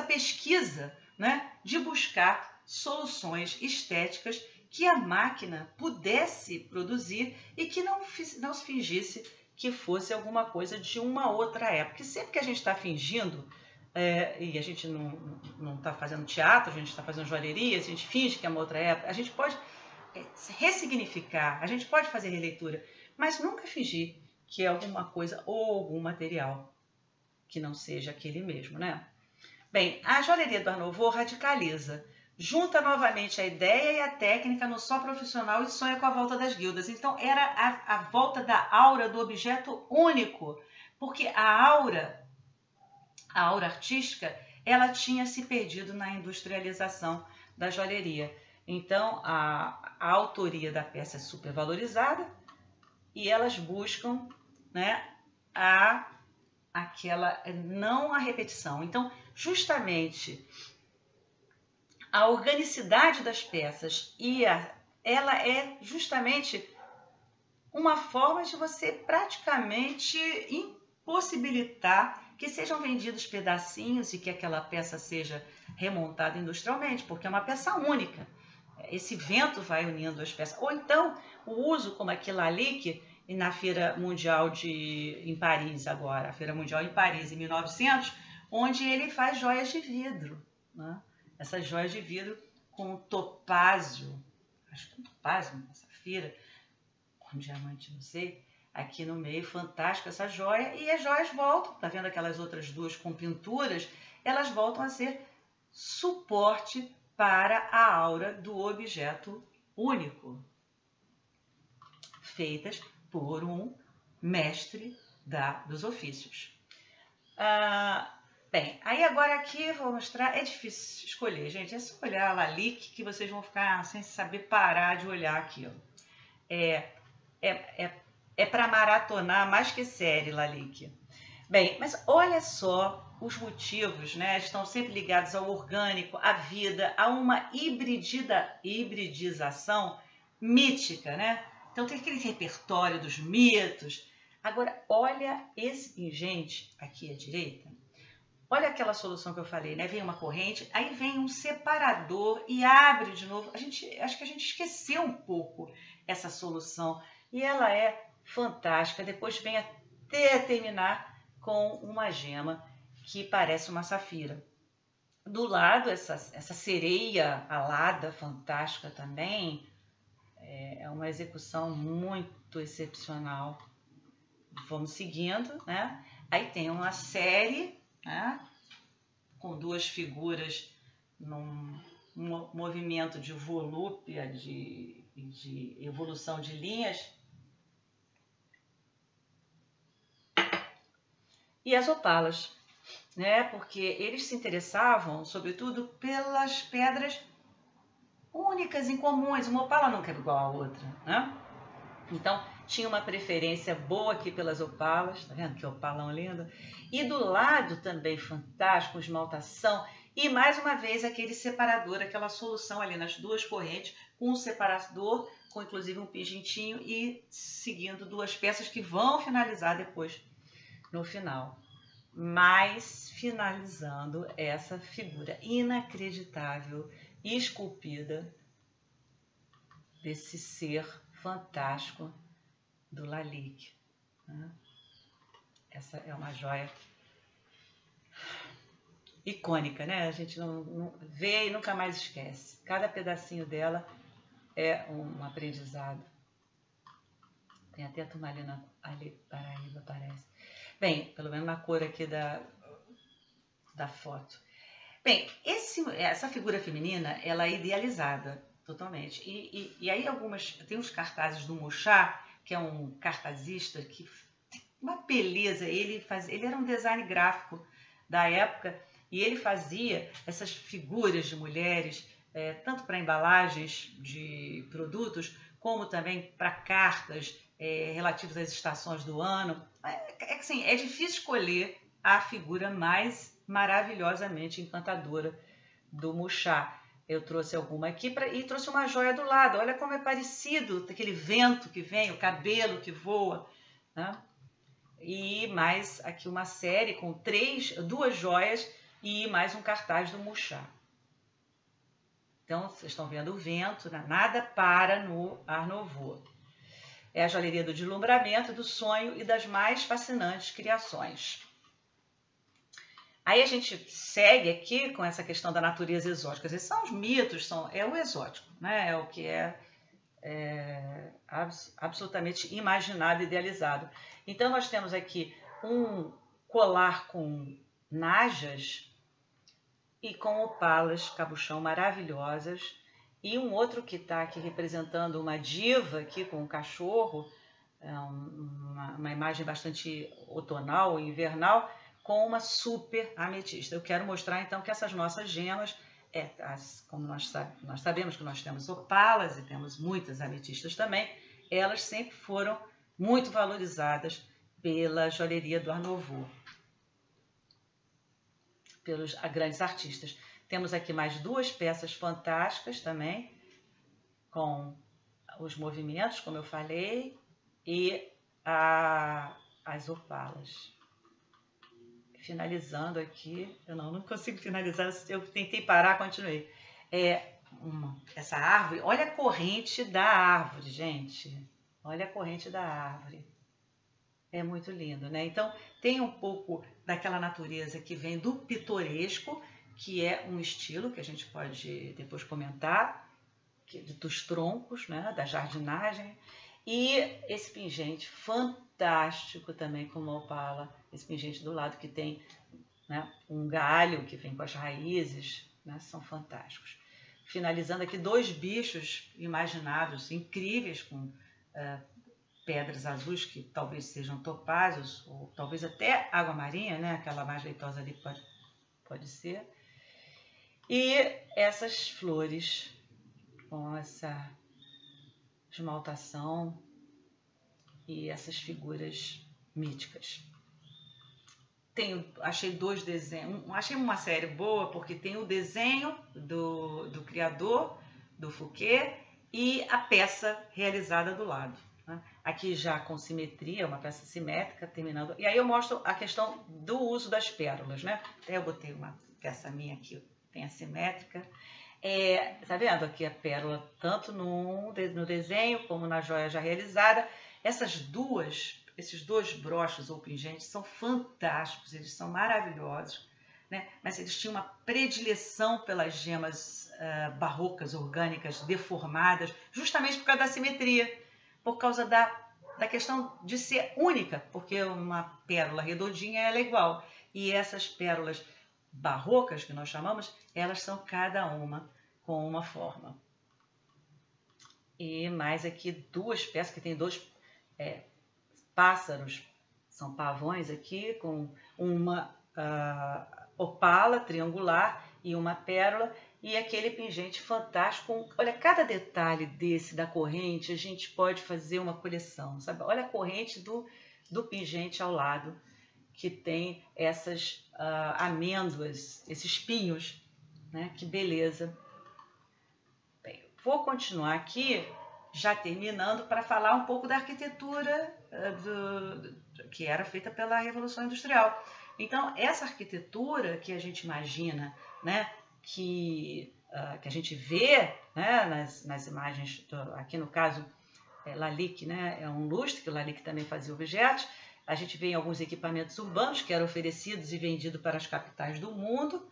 pesquisa, né, de buscar soluções estéticas que a máquina pudesse produzir e que não se fingisse que fosse alguma coisa de uma outra época. E sempre que a gente está fingindo, e a gente não está fazendo teatro, a gente está fazendo joalheria, a gente finge que é uma outra época, a gente pode ressignificar, a gente pode fazer releitura, mas nunca fingir que é alguma coisa ou algum material que não seja aquele mesmo, né? Bem, a joalheria do Art Nouveau radicaliza, junta novamente a ideia e a técnica no só profissional e sonha com a volta das guildas. Então, era a volta da aura do objeto único, porque a aura artística, ela tinha se perdido na industrialização da joalheria. Então, a autoria da peça é supervalorizada e elas buscam, né, não a repetição. Então, justamente a organicidade das peças ela é justamente uma forma de você praticamente impossibilitar que sejam vendidos pedacinhos e que aquela peça seja remontada industrialmente, porque é uma peça única. Esse vento vai unindo as peças. Ou então, o uso como aquilo ali que na Feira Mundial em Paris agora, a Feira Mundial em Paris em 1900, onde ele faz joias de vidro, né? Essas joias de vidro com topázio, acho que é topázio, safira, com diamante, não sei, aqui no meio, fantástico essa joia, e as joias voltam, tá vendo aquelas outras duas com pinturas, elas voltam a ser suporte para a aura do objeto único, feitas por um mestre dos ofícios. Bem, aí agora aqui eu vou mostrar, é difícil escolher, gente, é só olhar a Lalique que vocês vão ficar sem saber parar de olhar aqui, ó. É para maratonar mais que série, Lalique. Bem, mas olha só os motivos, né? Estão sempre ligados ao orgânico, à vida, a uma hibridização mítica, né? Então tem aquele repertório dos mitos. Agora, olha esse pingente aqui à direita. Olha aquela solução que eu falei, né? Vem uma corrente, aí vem um separador e abre de novo. Acho que a gente esqueceu um pouco essa solução e ela é fantástica. Depois vem até terminar com uma gema que parece uma safira. Do lado, essa sereia alada, fantástica também, é uma execução muito excepcional. Vamos seguindo, né? Aí tem uma série, né, com duas figuras num movimento de volúpia, de evolução de linhas. E as opalas, né? Porque eles se interessavam, sobretudo, pelas pedras únicas, incomuns. Uma opala nunca é igual à outra, né? Então, tinha uma preferência boa aqui pelas opalas, tá vendo que opalão lindo? E do lado também fantástico, esmaltação. E mais uma vez aquele separador, aquela solução ali nas duas correntes, com um separador, com inclusive um pingentinho e seguindo duas peças que vão finalizar depois no final. Mas finalizando essa figura inacreditável esculpida desse ser fantástico do Lalique, né? Essa é uma joia icônica, né? A gente não vê e nunca mais esquece. Cada pedacinho dela é um aprendizado. Tem até a turmalina ali, Paraíba, parece. Bem, pelo menos na cor aqui da foto. Bem, essa figura feminina, ela é idealizada totalmente. E aí tem uns cartazes do Mochá, que é um cartazista que tem uma beleza. Ele era um design gráfico da época e ele fazia essas figuras de mulheres, tanto para embalagens de produtos, como também para cartas relativas às estações do ano. Assim, é difícil escolher a figura mais maravilhosamente encantadora do Mochá. Eu trouxe alguma aqui e trouxe uma joia do lado. Olha como é parecido, aquele vento que vem, o cabelo que voa, né? E mais aqui uma série com duas joias e mais um cartaz do Mochá. Então, vocês estão vendo o vento, né? Nada para no Art Nouveau. É a joalheria do deslumbramento, do sonho e das mais fascinantes criações. Aí a gente segue aqui com essa questão da natureza exótica. Esses são os mitos, é o exótico, né? É o que é absolutamente imaginado e idealizado. Então nós temos aqui um colar com najas e com opalas cabuchão maravilhosas, e um outro que está aqui representando uma diva aqui com um cachorro, uma imagem bastante outonal, invernal, com uma super ametista. Eu quero mostrar então que essas nossas gemas, como nós sabemos que nós temos opalas e temos muitas ametistas também, elas sempre foram muito valorizadas pela joalheria do Art Nouveau, pelos grandes artistas. Temos aqui mais duas peças fantásticas também, com os movimentos, como eu falei, e as opalas. Finalizando aqui, eu não consigo finalizar, eu tentei parar, continuei. Essa árvore, olha a corrente da árvore, gente. Olha a corrente da árvore. É muito lindo, né? Então, tem um pouco daquela natureza que vem do pitoresco, que é um estilo que a gente pode depois comentar, dos troncos, né? Da jardinagem. E esse pingente fantástico também com uma opala, esse pingente do lado que tem, né, um galho que vem com as raízes, né, são fantásticos. Finalizando aqui, dois bichos imaginados, incríveis, com pedras azuis, que talvez sejam topázios, ou talvez até água marinha, né, aquela mais leitosa ali pode ser. E essas flores com essa esmaltação e essas figuras míticas. Achei dois desenhos, achei uma série boa porque tem o desenho do criador, do Fouquet, e a peça realizada do lado, né? Aqui já com simetria, uma peça simétrica, terminando. E aí eu mostro a questão do uso das pérolas, né? Até eu botei uma peça minha aqui, tem a simétrica. Tá vendo aqui a pérola, tanto no desenho como na joia já realizada. Esses dois broches ou pingentes são fantásticos, eles são maravilhosos, né? Mas eles tinham uma predileção pelas gemas barrocas, orgânicas, deformadas, justamente por causa da simetria, por causa da questão de ser única, porque uma pérola redondinha ela é igual. E essas pérolas barrocas, que nós chamamos, elas são cada uma com uma forma. E mais aqui duas peças, que tem dois pássaros, são pavões aqui, com uma opala triangular e uma pérola, e aquele pingente fantástico. Olha, cada detalhe da corrente, a gente pode fazer uma coleção, sabe? Olha a corrente do pingente ao lado, que tem essas amêndoas, esses pinhos, né? Que beleza. Bem, vou continuar aqui, já terminando, para falar um pouco da arquitetura que era feita pela Revolução Industrial. Então, essa arquitetura que a gente imagina, né, que que a gente vê, né, nas imagens, aqui no caso, Lalique, né, é um lustre, que o Lalique também fazia objetos. A gente vê em alguns equipamentos urbanos que eram oferecidos e vendidos para as capitais do mundo.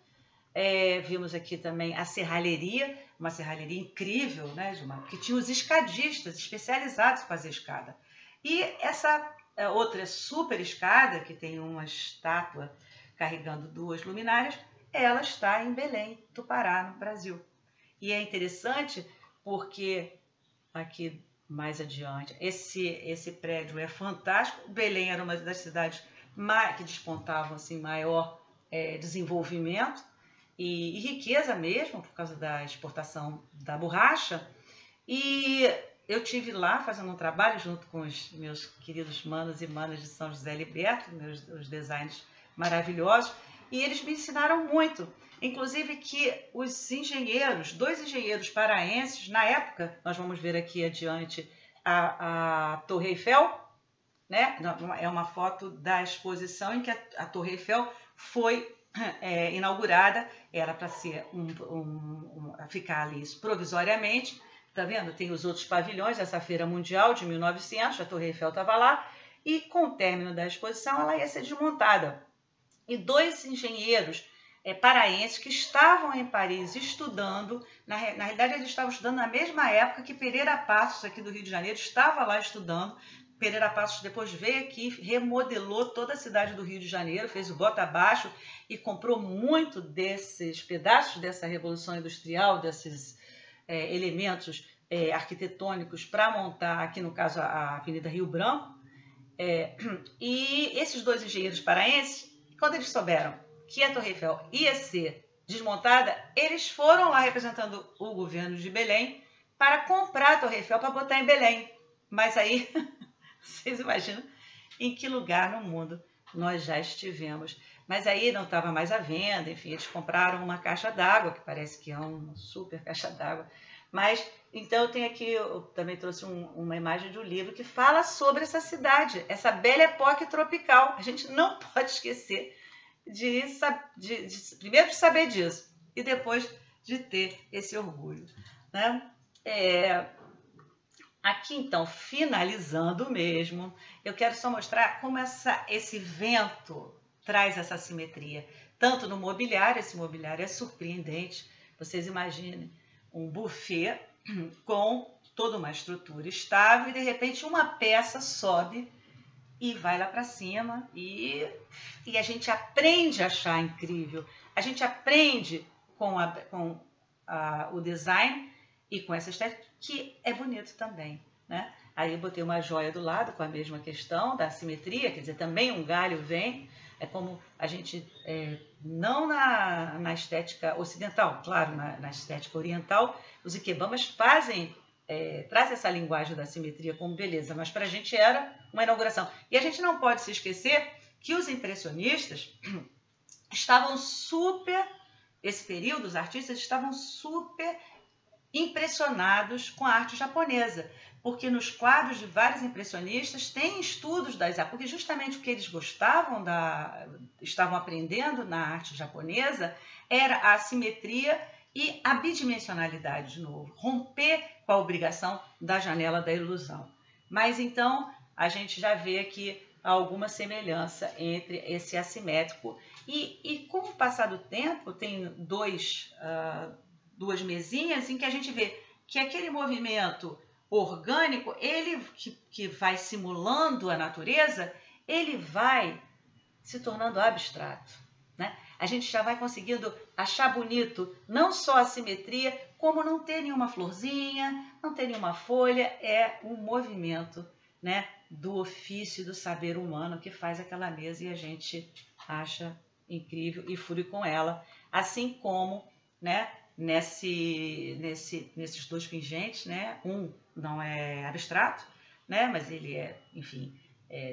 Vimos aqui também a serralheria, uma serralheria incrível, né, que tinha os escadistas especializados em fazer escada. E essa outra super escada, que tem uma estátua carregando 2 luminárias, ela está em Belém do Pará, no Brasil. E é interessante porque aqui mais adiante, esse prédio é fantástico. Belém era uma das cidades que despontavam assim, maior desenvolvimento e riqueza mesmo, por causa da exportação da borracha. E eu tive lá fazendo um trabalho junto com os meus queridos manos e manas de São José Liberto, os designers maravilhosos, e eles me ensinaram muito. Inclusive que os engenheiros, 2 engenheiros paraenses, na época, nós vamos ver aqui adiante a Torre Eiffel, né? É uma foto da exposição em que a Torre Eiffel foi inaugurada, era para ser ficar ali provisoriamente, tá vendo? Tem os outros pavilhões dessa Feira Mundial de 1900, a Torre Eiffel estava lá, e com o término da exposição ela ia ser desmontada. E 2 engenheiros paraenses que estavam em Paris estudando, na realidade eles estavam estudando na mesma época que Pereira Passos, aqui do Rio de Janeiro, estava lá estudando. Pereira Passos depois veio aqui, remodelou toda a cidade do Rio de Janeiro, fez o bota abaixo e comprou muito desses pedaços dessa Revolução Industrial, desses elementos arquitetônicos para montar, aqui no caso, a Avenida Rio Branco. E esses 2 engenheiros paraenses, quando eles souberam que a Torre Eiffel ia ser desmontada, eles foram lá representando o governo de Belém para comprar a Torre Eiffel para botar em Belém. Mas aí, vocês imaginam em que lugar no mundo nós já estivemos. Mas aí não estava mais à venda, enfim, eles compraram uma caixa d'água, que parece que é uma super caixa d'água. Mas, então, eu tenho aqui, eu também trouxe uma imagem de um livro que fala sobre essa cidade, essa Belle Époque tropical. A gente não pode esquecer primeiro de saber disso e depois de ter esse orgulho, né? Aqui, então, finalizando mesmo, eu quero só mostrar como esse vento traz essa simetria, tanto no mobiliário. Esse mobiliário é surpreendente. Vocês imaginem um buffet com toda uma estrutura estável e, de repente, uma peça sobe e vai lá para cima e a gente aprende a achar incrível. A gente aprende com o design e com essa estética, que é bonito também, né? Aí eu botei uma joia do lado com a mesma questão da simetria, quer dizer, também um galho vem, é como a gente, não na estética ocidental, claro, na estética oriental, os ikebamas trazem essa linguagem da simetria como beleza, mas para a gente era uma inauguração. E a gente não pode se esquecer que os impressionistas estavam esse período, os artistas estavam super impressionados com a arte japonesa, porque nos quadros de vários impressionistas tem estudos porque justamente o que eles estavam aprendendo na arte japonesa era a simetria e a bidimensionalidade de novo, romper com a obrigação da janela da ilusão. Mas então a gente já vê aqui alguma semelhança entre esse assimétrico e com o passar do tempo tem duas mesinhas em que a gente vê que aquele movimento orgânico, ele que vai simulando a natureza, ele vai se tornando abstrato, né? A gente já vai conseguindo achar bonito não só a simetria, como não ter nenhuma florzinha, não ter nenhuma folha, é um movimento, né, do ofício, do saber humano que faz aquela mesa e a gente acha incrível e flui com ela, assim como, né, nesses 2 pingentes, né, um não é abstrato, né, mas ele enfim,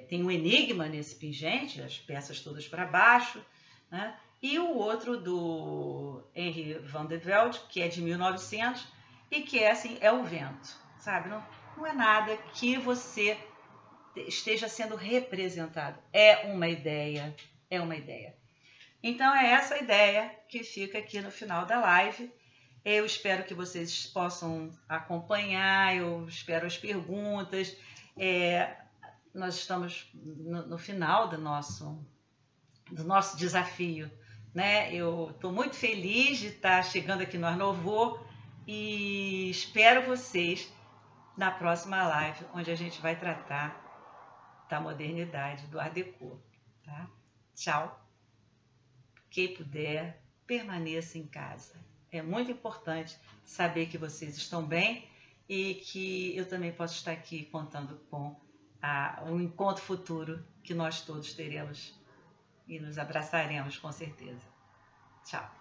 tem um enigma nesse pingente, as peças todas para baixo, né, e o outro do Henri van der Velde, que é de 1900 e que assim, é o vento, sabe? Não é nada que você esteja sendo representado, é uma ideia. Então é essa ideia que fica aqui no final da live. Eu espero que vocês possam acompanhar, eu espero as perguntas. Nós estamos no final do nosso desafio, né? Eu estou muito feliz de estar chegando aqui no Art Nouveau e espero vocês na próxima live, onde a gente vai tratar da modernidade, do Art Deco. Tá? Tchau. Quem puder, permaneça em casa. É muito importante saber que vocês estão bem e que eu também posso estar aqui contando com um encontro futuro que nós todos teremos e nos abraçaremos com certeza. Tchau.